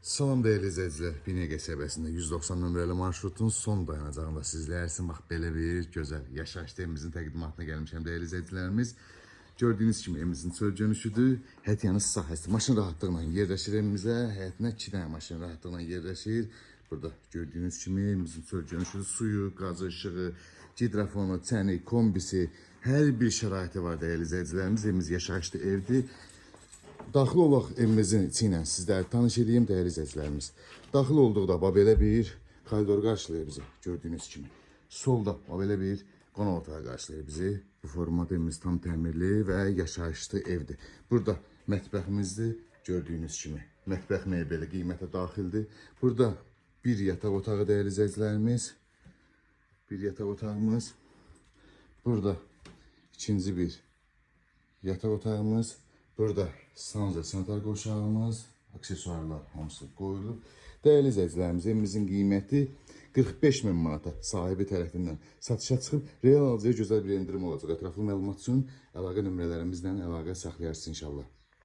Salam değerli izləyicilər, Binəqə səviyyəsində 190 nömrəli marşrutun son dayanacağında sizləyərsin. Bax, belə bir gözəl yaşayış evimizin təqdimatına gəlmişəm değerli izləyicilərimiz. Gördüyünüz kimi evimizin çöl-cönüşüdür. Həyətyanız sahəsi. Maşın rahatlıqla yerləşir evimizə. Həyətinə 2 dənə maşın rahatlıqla yerləşir. Burada gördüyünüz kimi evimizin çöl-cönüşü, suyu, qazı, işığı, gidrofonu, çəni, kombisi, hər bir şəraiti var değerli izləyicilərimiz. Evimiz yaşayışlı evdir. Daxil olaq evimizin içi ilə sizləri tanış edeyim değerli izləyicilərimiz. Daxil olduqda belə bir koridor qarşılayır bizi gördüyünüz kimi. Solda belə bir qonaq otağı qarşılayır bizi. Bu formada evimiz tam təmirli və yaşayışlı evdir. Burada mətbəximizdir gördüyünüz kimi. Mətbəx mebeli qiymətə daxildir. Burada bir yataq otağı değerli izləyicilərimiz. Bir yataq otağımız. Burada ikinci bir yataq otağımız. Burada sanca sanitar qoşağımız, aksesuarlar hamısı qoyulub. Değerli izləyicilərimiz, evimizin qiyməti 45 min manata sahibi tərəfindən satışa çıxıb. Real alıcıya gözəl bir endirim olacaq. Ətraflı məlumat üçün əlaqə nömrələrimizdən əlaqə saxlayarsınız inşallah.